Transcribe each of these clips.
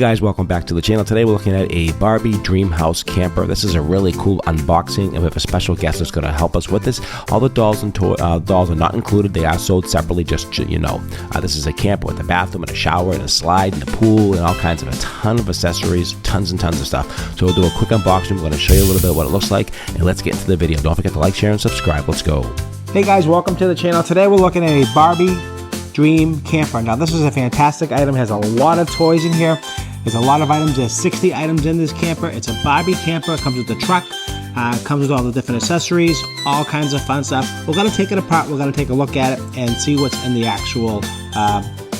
Guys, welcome back to the channel. Today we're looking at a Barbie Dream House camper. This is a really cool unboxing, and we have a special guest that's going to help us with this. All the dolls and dolls are not included. They are sold separately, just you know. This is a camper with a bathroom and a shower and a slide and a pool and all kinds of a ton of accessories, tons and tons of stuff. So we'll do a quick unboxing. We're going to show you a little bit of what it looks like, and let's get into the video. Don't forget to like, share, and subscribe. Let's go. Hey guys, welcome to the channel. Today we're looking at a Barbie Dream camper. Now this is a fantastic item. It has a lot of toys in here. There's a lot of items. There's 60 items in this camper. It's a Barbie camper. It comes with the truck. Comes with all the different accessories, all kinds of fun stuff. We're going to take it apart. We're going to take a look at it and see what's in the actual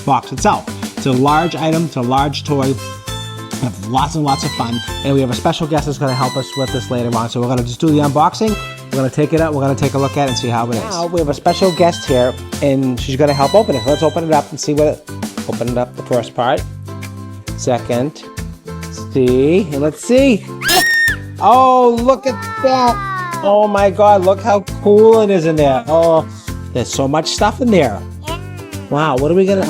box itself. It's a large item. It's a large toy. We have lots and lots of fun. And we have a special guest that's going to help us with this later on. So we're going to just do the unboxing. We're going to take it out. We're going to take a look at it and see how it is. Now we have a special guest here, and she's going to help open it. Let's open it up and see what it... Open it up, the first part. Second, see, and let's see. Oh, look at that. Oh my God, look how cool it is in there. Oh, there's so much stuff in there. Wow, what are we gonna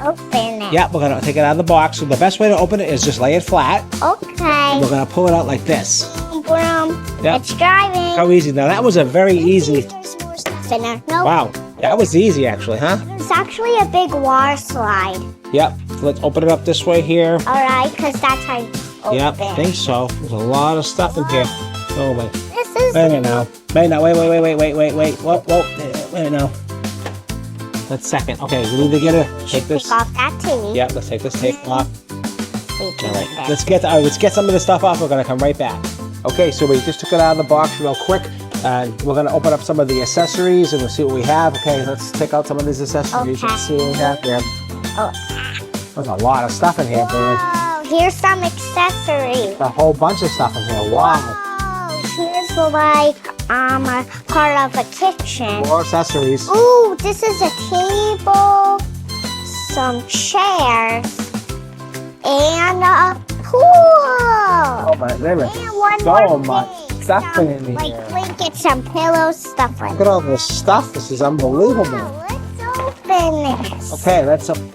open it? Yeah, we're gonna take it out of the box. So the best way to open it is just lay it flat. Okay. We're gonna pull it out like this. Boom. Yep. It's driving. How easy. Now that was a very easy. There's more stuff in there. Nope. Wow, that was easy actually, huh? It's actually a big water slide. Yep, let's open it up this way here. Alright, because that's how you open Yep, I think so. There's a lot of stuff in here. Oh, wait. This is... Wait a minute now. Wait now. Wait. Whoa. Wait a minute now. Let's second. Okay, we need to get it. Take this. Take off that tape. Yep, let's take this tape off. All right, let's get some of this stuff off. We're gonna come right back. Okay, so we just took it out of the box real quick. We're gonna open up some of the accessories and we'll see what we have. Okay, let's take out some of these accessories. Okay. Let's see what we have here. Oh. There's a lot of stuff in here, baby. Whoa, here's some accessories. A whole bunch of stuff in here. Wow. Whoa, here's like a part of a kitchen. More accessories. Ooh, this is a table, some chairs, and a pool. Oh my goodness. And one So more much thing. stuff Some, in here. like blankets, some pillows, stuff like Look at all this stuff. This is unbelievable. Let's open this. Okay,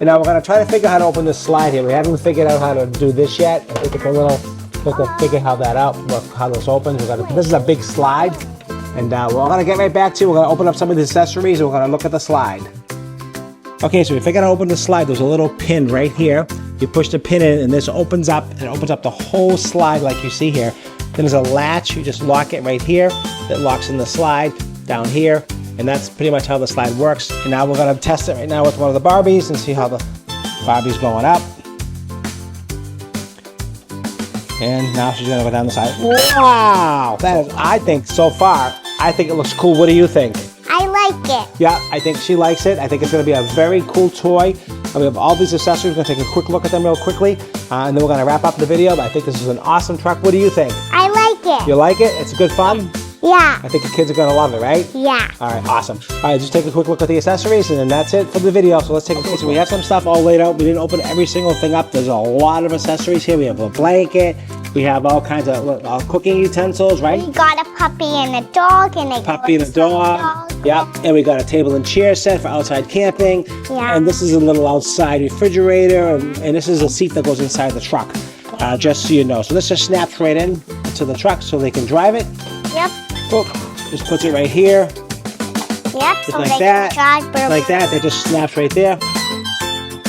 now we're gonna try to figure out how to open this slide here. We haven't figured out how to do this yet. I think it's a little, we have to figure how that out, how this opens. This is a big slide, and we're gonna get right back to it. We're gonna open up some of the accessories, and we're gonna look at the slide. Okay, so we figured out how to open the slide. There's a little pin right here. You push the pin in, and this opens up, and it opens up the whole slide like you see here. Then there's a latch. You just lock it right here. That locks in the slide down here. And that's pretty much how the slide works. And now we're gonna test it right now with one of the Barbies and see how the Barbie's going up. And now she's gonna go down the side. Wow! That is, I think so far, I think it looks cool. What do you think? I like it. Yeah, I think she likes it. I think it's gonna be a very cool toy. And we have all these accessories. We're gonna take a quick look at them real quickly. And then we're gonna wrap up the video. But I think this is an awesome truck. What do you think? I like it. You like it? It's good fun? Yeah. I think the kids are gonna love it, right? Yeah. All right, awesome. All right, just take a quick look at the accessories, and then that's it for the video. So let's take a quick. So we have some stuff all laid out. We didn't open every single thing up. There's a lot of accessories here. We have a blanket. We have all kinds of cooking utensils, right? We got a puppy and a dog and a Puppy and a dog. Yep. And we got a table and chair set for outside camping. Yeah. And this is a little outside refrigerator, and this is a seat that goes inside the truck. Just so you know. So this just snaps right in to the truck, so they can drive it. Yep. Boop. Just puts it right here. Yep. Just like that. Like that. That just snaps right there.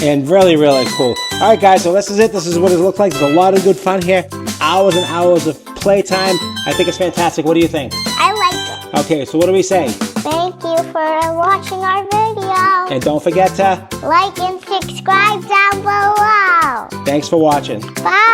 And really, really cool. All right, guys. So this is it. This is what it looks like. There's a lot of good fun here. Hours and hours of playtime. I think it's fantastic. What do you think? I like it. Okay. So what do we say? Thank you for watching our video. And don't forget to Like and subscribe down below. Thanks for watching. Bye.